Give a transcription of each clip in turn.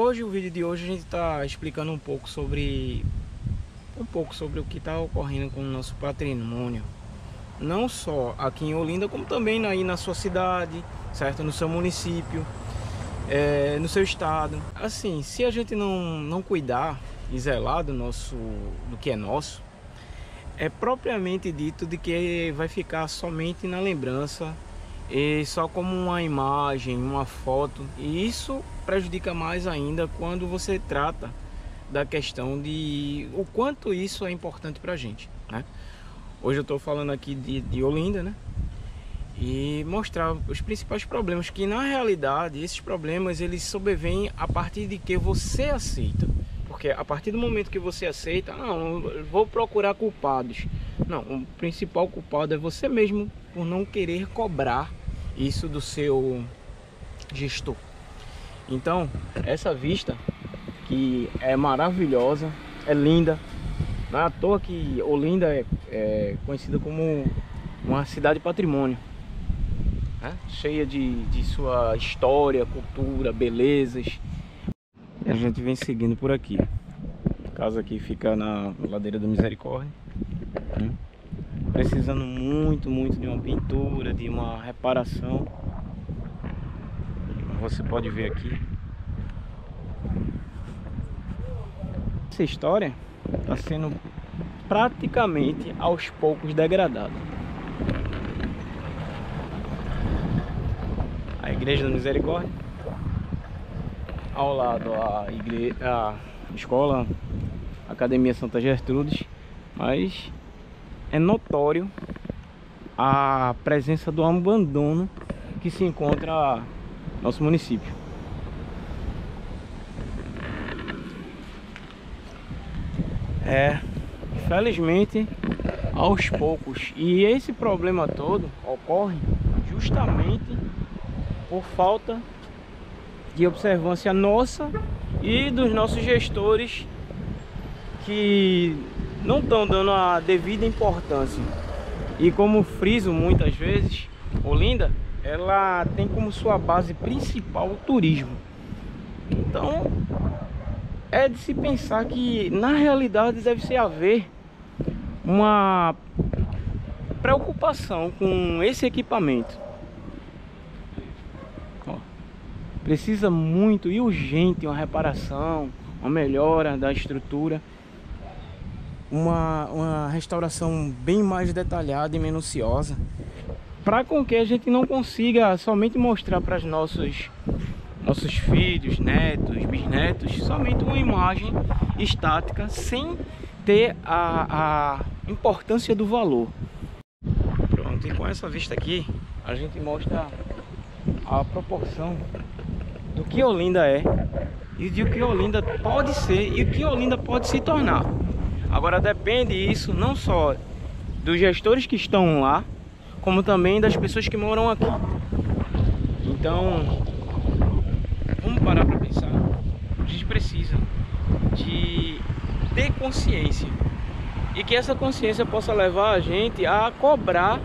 hoje, o vídeo de hoje, a gente está explicando um pouco sobre o que está ocorrendo com o nosso patrimônio, não só aqui em Olinda, como também aí na sua cidade, certo? No seu município, no seu estado. Assim, se a gente não cuidar e zelar do que é nosso, é propriamente dito de que vai ficar somente na lembrança e só como uma imagem, uma foto, e isso prejudica mais ainda quando você trata da questão de o quanto isso é importante pra gente, né? Hoje eu tô falando aqui de Olinda, né? E mostrar os principais problemas, que na realidade esses problemas eles sobrevêm a partir de que você aceita. Porque a partir do momento que você aceita, não, eu vou procurar culpados. Não, o principal culpado é você mesmo por não querer cobrar isso do seu gestor. Então, essa vista que é maravilhosa, é linda. Não é à toa que Olinda é conhecida como uma cidade patrimônio, né? Cheia de sua história, cultura, belezas. E a gente vem seguindo por aqui. A casa aqui fica na ladeira da Misericórdia, né? Precisando muito de uma pintura, de uma reparação. Você pode ver aqui. Essa história está sendo praticamente aos poucos degradada. A Igreja da Misericórdia, ao lado a escola Academia Santa Gertrudes, mas é notório a presença do abandono que se encontra no nosso município. Infelizmente, aos poucos, e esse problema todo ocorre justamente por falta de observância nossa e dos nossos gestores, que não estão dando a devida importância. E como friso muitas vezes, Olinda, ela tem como sua base principal o turismo. Então é de se pensar que na realidade deve ser haver uma preocupação com esse equipamento. Precisa muito e urgente uma reparação, uma melhora da estrutura, uma restauração bem mais detalhada e minuciosa, para com que a gente não consiga somente mostrar para os nossos filhos, netos, bisnetos, somente uma imagem estática, sem ter a importância do valor. Pronto, e com essa vista aqui, a gente mostra a proporção do que Olinda é e de o que Olinda pode ser e o que Olinda pode se tornar. Agora depende isso não só dos gestores que estão lá, como também das pessoas que moram aqui. Então, vamos parar para pensar. A gente precisa de ter consciência, e que essa consciência possa levar a gente a cobrar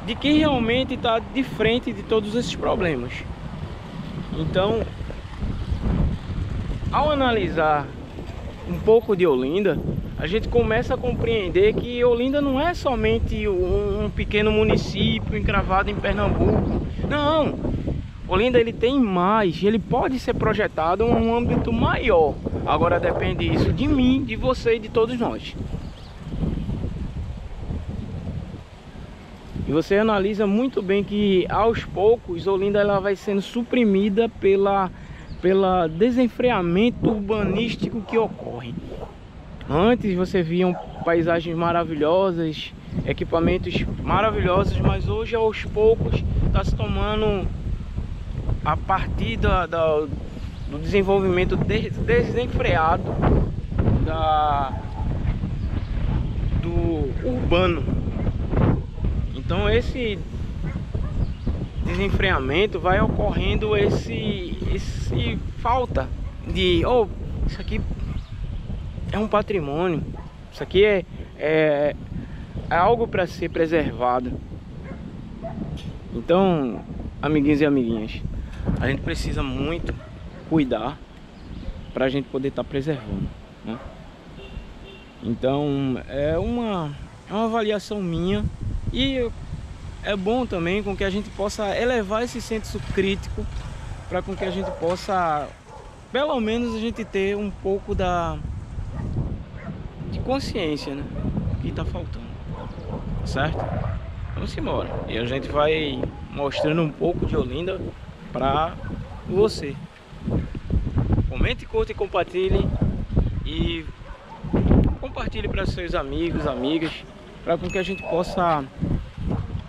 de quem realmente está de frente de todos esses problemas. Então, ao analisar um pouco de Olinda, a gente começa a compreender que Olinda não é somente um pequeno município encravado em Pernambuco. Não, Olinda ele tem mais, ele pode ser projetado em um âmbito maior. Agora depende isso de mim, de você e de todos nós. E você analisa muito bem que aos poucos Olinda ela vai sendo suprimida pela desenfreamento urbanístico que ocorre. Antes você via paisagens maravilhosas, equipamentos maravilhosos, mas hoje aos poucos está se tomando, a partir do desenvolvimento desenfreado do urbano. Então esse desenfreamento vai ocorrendo esse falta de isso aqui é um patrimônio, isso aqui é algo para ser preservado. Então, amiguinhos e amiguinhas, a gente precisa muito cuidar para a gente poder estar preservando, né? Então é uma avaliação minha, e é bom também com que a gente possa elevar esse senso crítico, para com que a gente possa, pelo menos, a gente ter um pouco de consciência, né, que está faltando, certo? Vamos embora e a gente vai mostrando um pouco de Olinda para você. Comente, curta e compartilhe, e compartilhe para seus amigos, amigas, para com que a gente possa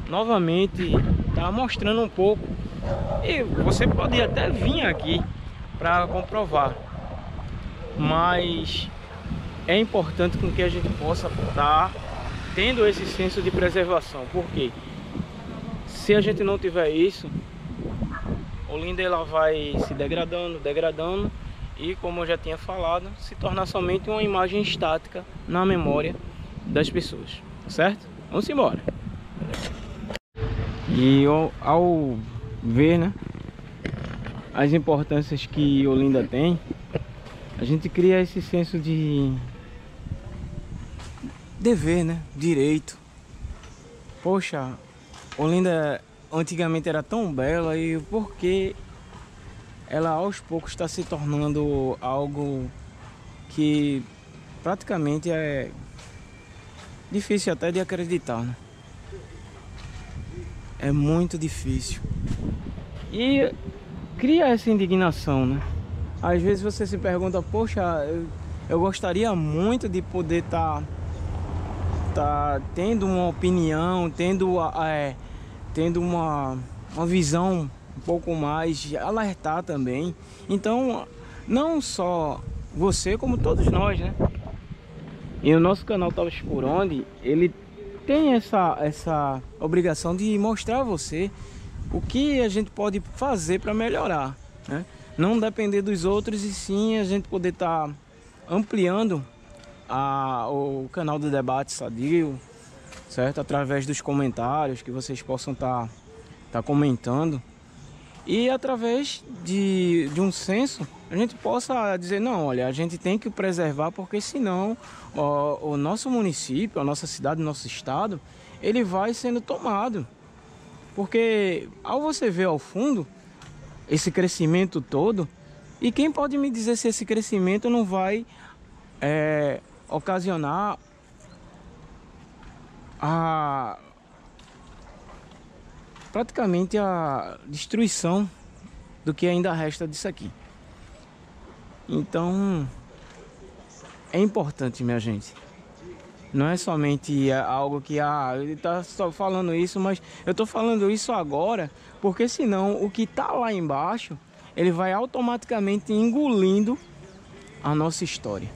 novamente estar mostrando um pouco. E você pode até vir aqui para comprovar, mas é importante com que a gente possa estar tendo esse senso de preservação, porque se a gente não tiver isso, Olinda ela vai se degradando, e, como eu já tinha falado, se tornar somente uma imagem estática na memória das pessoas, certo? Vamos embora. E ao ver, né, as importâncias que Olinda tem, a gente cria esse senso de dever, né, direito. Poxa, Olinda antigamente era tão bela, e por que ela aos poucos está se tornando algo que praticamente é difícil até de acreditar, né? É muito difícil. E cria essa indignação, né? Às vezes você se pergunta, poxa, eu gostaria muito de poder tá tendo uma opinião, tendo uma visão um pouco mais, alertar também. Então, não só você, como todos nós, né? E o nosso canal Talvez Por Onde, ele tem essa obrigação de mostrar a você o que a gente pode fazer para melhorar, né? Não depender dos outros, e sim a gente poder estar ampliando o canal do Debate Sadio, certo? Através dos comentários que vocês possam estar comentando, e através de um senso a gente possa dizer, não, olha, a gente tem que preservar, porque senão o nosso município, a nossa cidade, o nosso estado, ele vai sendo tomado. Porque ao você ver ao fundo esse crescimento todo, e quem pode me dizer se esse crescimento não vai ocasionar praticamente a destruição do que ainda resta disso aqui. Então é importante, minha gente. Não é somente algo que ele está só falando isso, mas eu estou falando isso agora porque senão o que está lá embaixo, ele vai automaticamente engolindo a nossa história.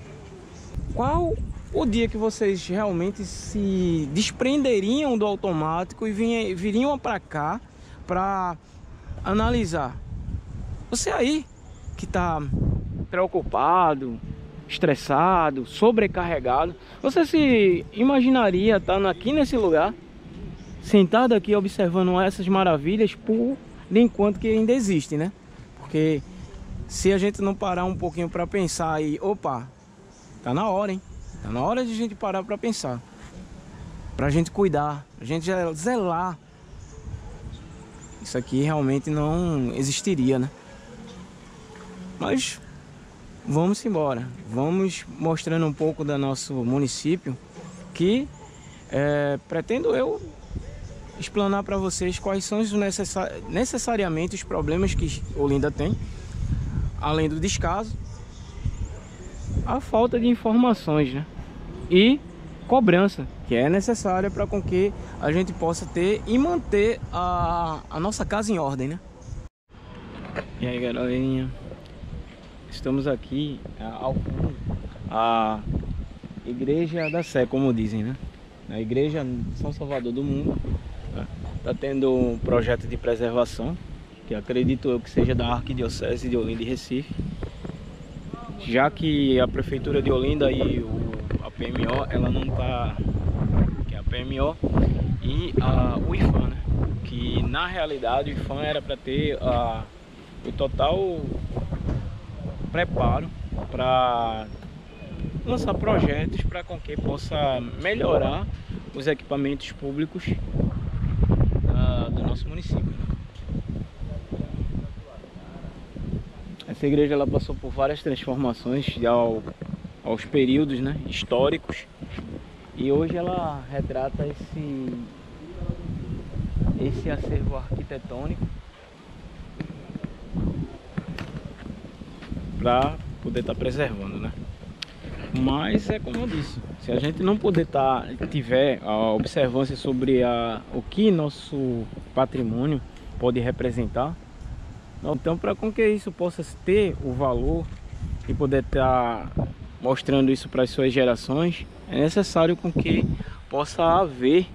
Qual o dia que vocês realmente se desprenderiam do automático e viriam para cá para analisar? Você aí que está preocupado, estressado, sobrecarregado, você se imaginaria estar aqui nesse lugar, sentado aqui observando essas maravilhas por enquanto que ainda existe, né? Porque se a gente não parar um pouquinho para pensar aí, opa, tá na hora, hein? Tá na hora de a gente parar para pensar, pra gente cuidar, a gente zelar. Isso aqui realmente não existiria, né? Mas vamos embora, vamos mostrando um pouco do nosso município, que pretendo eu explanar para vocês quais são necessariamente os problemas que Olinda tem, além do descaso, a falta de informações, né? E cobrança, que é necessária para com que a gente possa ter e manter a nossa casa em ordem, né? E aí, galerinha, estamos aqui ao fundo, a Igreja da Sé, como dizem, né? A Igreja São Salvador do Mundo está tendo um projeto de preservação, que acredito eu que seja da Arquidiocese de Olinda e Recife, já que a Prefeitura de Olinda e a PMO, ela não está, que é a PMO e o IFAM, né? Que na realidade o IFAM era para ter o total preparo para lançar projetos para com que possa melhorar os equipamentos públicos do nosso município. Essa igreja ela passou por várias transformações aos períodos, né, históricos, e hoje ela retrata esse acervo arquitetônico para poder estar preservando, né? Mas é como eu disse, se a gente não puder tiver a observância sobre o que nosso patrimônio pode representar, então para com que isso possa ter o valor e poder estar mostrando isso para as suas gerações, é necessário com que possa haver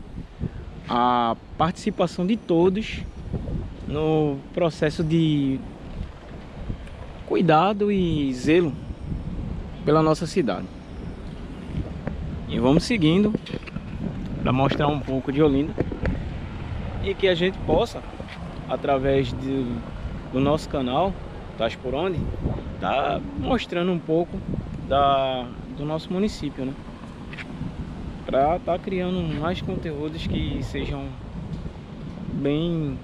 a participação de todos no processo de cuidado e zelo pela nossa cidade. E vamos seguindo para mostrar um pouco de Olinda e que a gente possa, através do nosso canal Tás por Onde, tá mostrando um pouco do nosso município, né? Para estar criando mais conteúdos que sejam bem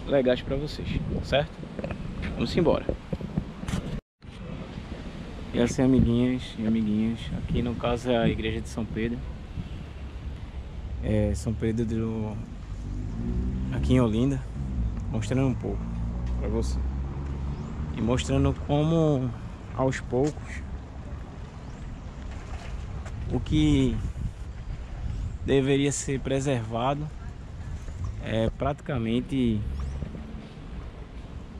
legais para vocês, certo? Vamos embora. E assim, amiguinhas e amiguinhos, aqui no caso é a igreja de São Pedro. São Pedro aqui em Olinda, mostrando um pouco para você. E mostrando como aos poucos o que deveria ser preservado é praticamente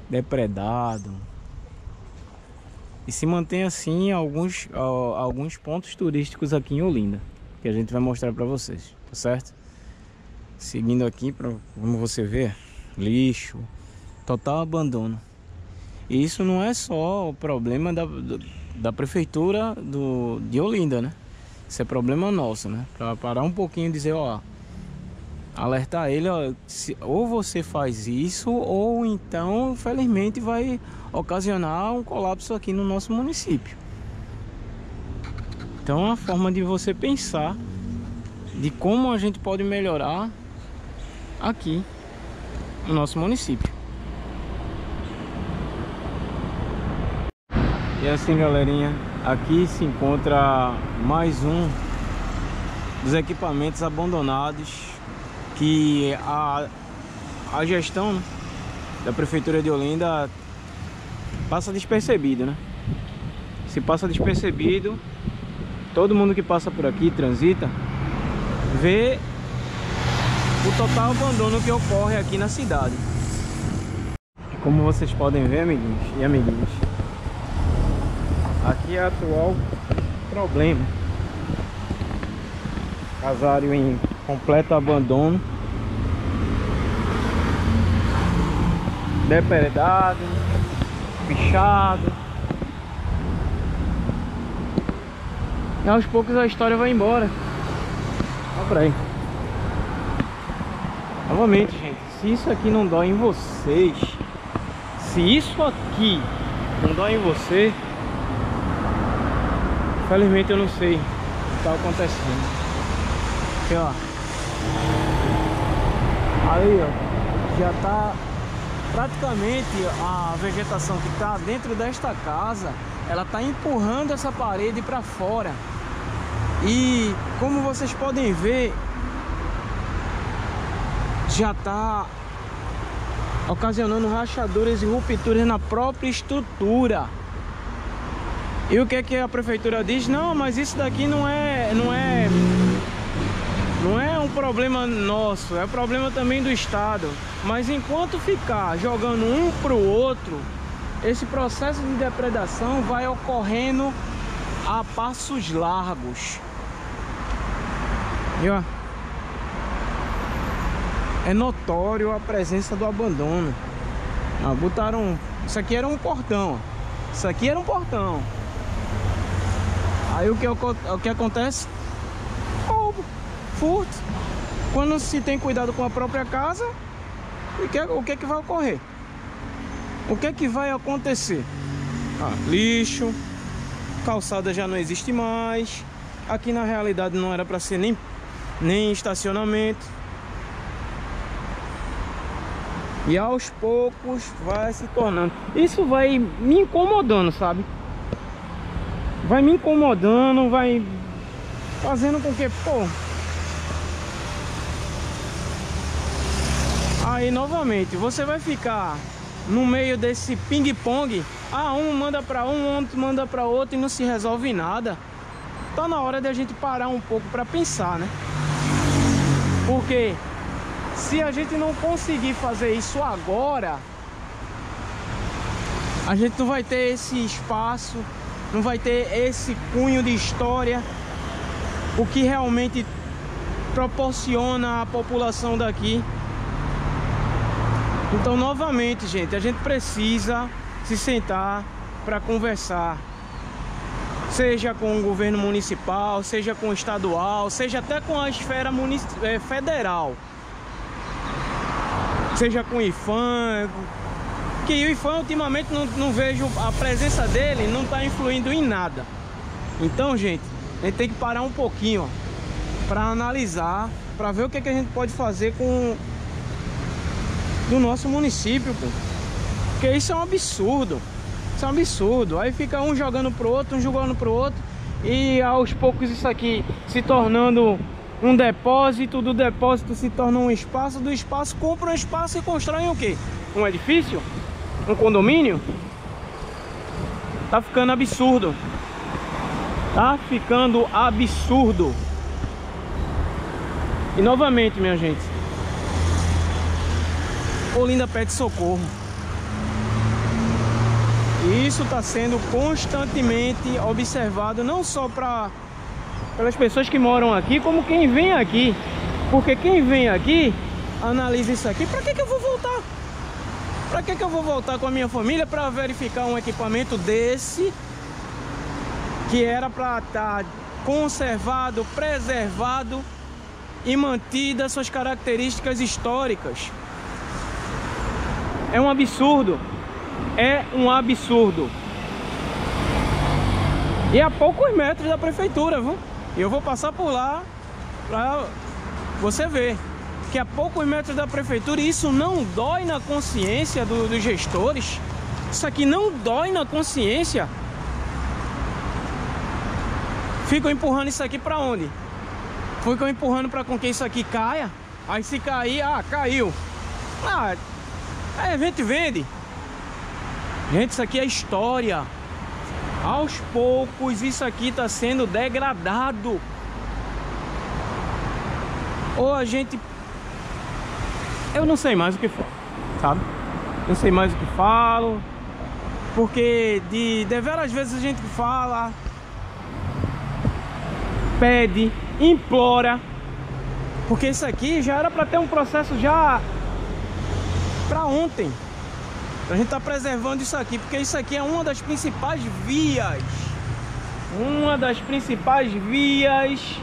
depredado. E se mantém assim alguns pontos turísticos aqui em Olinda, que a gente vai mostrar para vocês, tá certo? Seguindo aqui, como você vê, lixo, total abandono. E isso não é só o problema da prefeitura de Olinda, né? Isso é problema nosso, né? Para parar um pouquinho e dizer, ó, alertar ele, ó, ou você faz isso, ou então, infelizmente, vai ocasionar um colapso aqui no nosso município. Então, é uma forma de você pensar de como a gente pode melhorar aqui no nosso município. E assim, galerinha, aqui se encontra mais um dos equipamentos abandonados que a gestão da prefeitura de Olinda passa despercebido, né? Se passa despercebido, todo mundo que passa por aqui, transita, vê o total abandono que ocorre aqui na cidade. Como vocês podem ver, amiguinhos e amiguinhas, aqui é o atual problema. Casário em completo abandono, depredado, pichado. E aos poucos a história vai embora. Olha pra aí. Novamente, gente, se isso aqui não dói em vocês, se isso aqui não dói em você, infelizmente eu não sei o que está acontecendo. Aqui, ó. Aí, ó, já tá praticamente a vegetação que está dentro desta casa, ela tá empurrando essa parede para fora. E como vocês podem ver, já tá ocasionando rachaduras e rupturas na própria estrutura. E o que é que a prefeitura diz? Não, mas isso daqui não é um problema nosso, é problema também do Estado. Mas enquanto ficar jogando um pro outro, esse processo de depredação vai ocorrendo a passos largos. E ó, é notório a presença do abandono. Botaram, isso aqui era um portão, isso aqui era um portão. Aí o que acontece? Roubo, furto. Quando se tem cuidado com a própria casa, o que vai ocorrer? O que vai acontecer? Lixo, calçada já não existe mais. Aqui na realidade não era para ser nem estacionamento. E aos poucos vai se tornando. Isso vai me incomodando, sabe? Vai me incomodando, vai fazendo com que, pô... Aí novamente, você vai ficar no meio desse ping-pong. Ah, um manda para um, outro manda para outro e não se resolve nada. Tá na hora de a gente parar um pouco para pensar, né? Porque se a gente não conseguir fazer isso agora, a gente não vai ter esse espaço, não vai ter esse cunho de história, o que realmente proporciona à população daqui. Então, novamente, gente, a gente precisa se sentar para conversar, seja com o governo municipal, seja com o estadual, seja até com a esfera federal, seja com o IPHAN, que o IPHAN ultimamente não vejo a presença dele, não está influindo em nada. Então, gente, a gente tem que parar um pouquinho para analisar, para ver o que a gente pode fazer com do nosso município, pô. Porque isso é um absurdo. Isso é um absurdo. Aí fica um jogando pro outro, um jogando pro outro, e aos poucos isso aqui se tornando um depósito, do depósito se torna um espaço, do espaço compra um espaço e constroem o quê? Um edifício? Um condomínio? Tá ficando absurdo. Tá ficando absurdo. E novamente, minha gente, Olinda pede socorro. E isso está sendo constantemente observado, não só pelas pessoas que moram aqui, como quem vem aqui. Porque quem vem aqui analisa isso aqui. Para que eu vou voltar? Para que eu vou voltar com a minha família para verificar um equipamento desse, que era para estar conservado, preservado e mantidas suas características históricas? É um absurdo. É um absurdo. E a poucos metros da prefeitura, viu? Eu vou passar por lá pra você ver que a poucos metros da prefeitura, e isso não dói na consciência dos gestores. Isso aqui não dói na consciência. Ficam empurrando isso aqui pra onde? Ficam empurrando pra com que isso aqui caia. Aí se cair, caiu. A gente vende. Gente, isso aqui é história. Aos poucos isso aqui está sendo degradado. Ou a gente... Eu não sei mais o que falo, sabe? Não sei mais o que falo. Porque de várias vezes a gente fala, pede, implora. Porque isso aqui já era para ter um processo já para ontem. A gente está preservando isso aqui, porque isso aqui é uma das principais vias. Uma das principais vias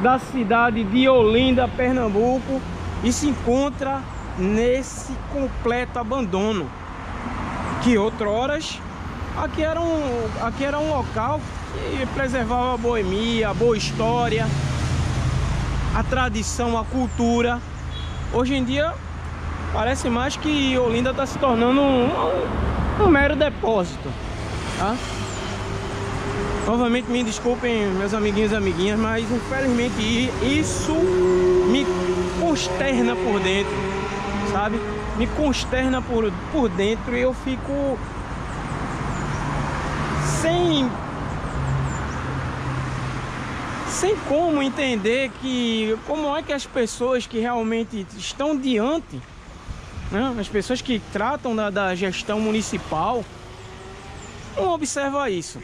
da cidade de Olinda, Pernambuco, e se encontra nesse completo abandono. Que outroras aqui era um local que preservava a boemia, a boa história, a tradição, a cultura. Hoje em dia parece mais que Olinda está se tornando um mero depósito, tá? Novamente me desculpem, meus amiguinhos e amiguinhas, mas infelizmente isso me consterna por dentro, sabe? Me consterna por dentro, e eu fico sem como entender como é que as pessoas que realmente estão diante, né, as pessoas que tratam da gestão municipal, não observam isso.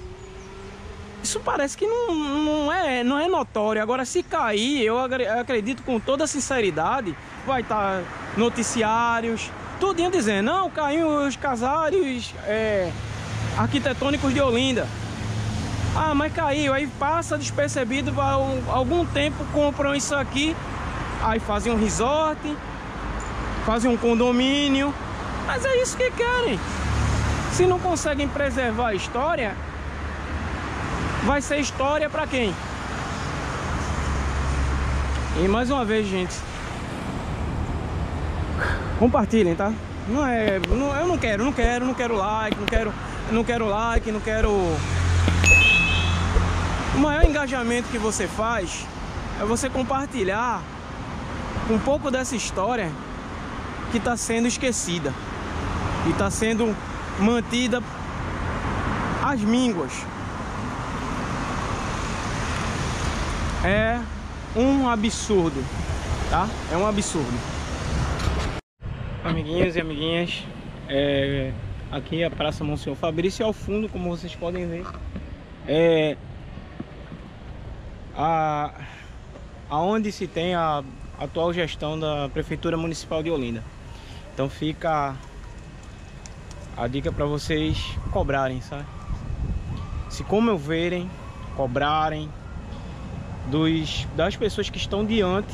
Isso parece que não é notório. Agora, se cair, eu acredito com toda sinceridade, vai estar noticiários, tudinho dizendo, não, caiu os casários arquitetônicos de Olinda. Ah, mas caiu, aí passa despercebido, algum tempo compram isso aqui, aí fazem um resort, fazem um condomínio, mas é isso que querem. Se não conseguem preservar a história, vai ser história para quem? E mais uma vez, gente, compartilhem, tá? Eu não quero like, não quero. O maior engajamento que você faz é você compartilhar um pouco dessa história que está sendo esquecida e está sendo mantida às mínguas. É um absurdo, tá? É um absurdo. Amiguinhos e amiguinhas, aqui é a Praça Monsenhor Fabrício, e ao fundo, como vocês podem ver, aonde se tem a atual gestão da Prefeitura Municipal de Olinda. Então fica a dica para vocês cobrarem, sabe? Se comoverem, cobrarem das pessoas que estão diante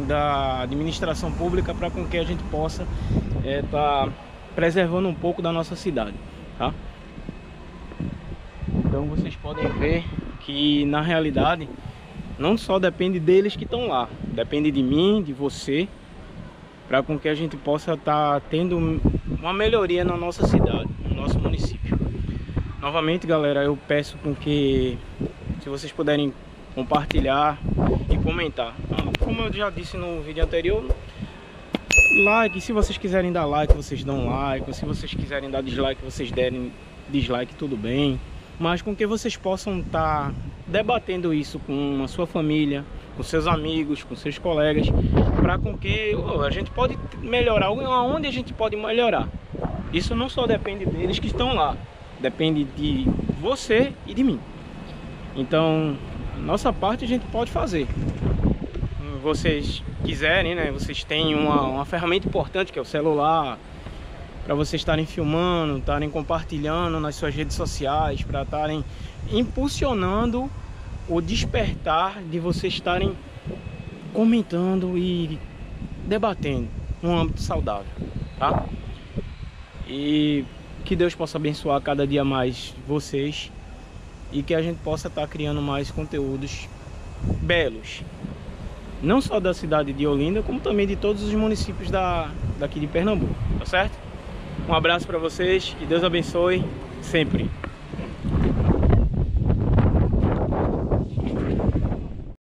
da administração pública, para com que a gente possa tá preservando um pouco da nossa cidade, tá? Então vocês podem ver que na realidade não só depende deles que estão lá, depende de mim, de você, para com que a gente possa estar tendo uma melhoria na nossa cidade, no nosso município. Novamente, galera, eu peço com que, se vocês puderem compartilhar e comentar, como eu já disse no vídeo anterior, like, se vocês quiserem dar like, vocês dão like, se vocês quiserem dar dislike, vocês derem dislike, tudo bem, mas com que vocês possam estar debatendo isso com a sua família, com seus amigos, com seus colegas, para com que a gente pode melhorar, aonde a gente pode melhorar. Isso não só depende deles que estão lá, depende de você e de mim. Então, nossa parte a gente pode fazer. Vocês quiserem, né? Vocês têm uma ferramenta importante que é o celular, para vocês estarem filmando, estarem compartilhando nas suas redes sociais, para estarem impulsionando o despertar de vocês estarem comentando e debatendo num âmbito saudável, tá? E que Deus possa abençoar cada dia mais vocês e que a gente possa estar criando mais conteúdos belos, não só da cidade de Olinda, como também de todos os municípios daqui de Pernambuco, tá certo? Um abraço para vocês, que Deus abençoe sempre.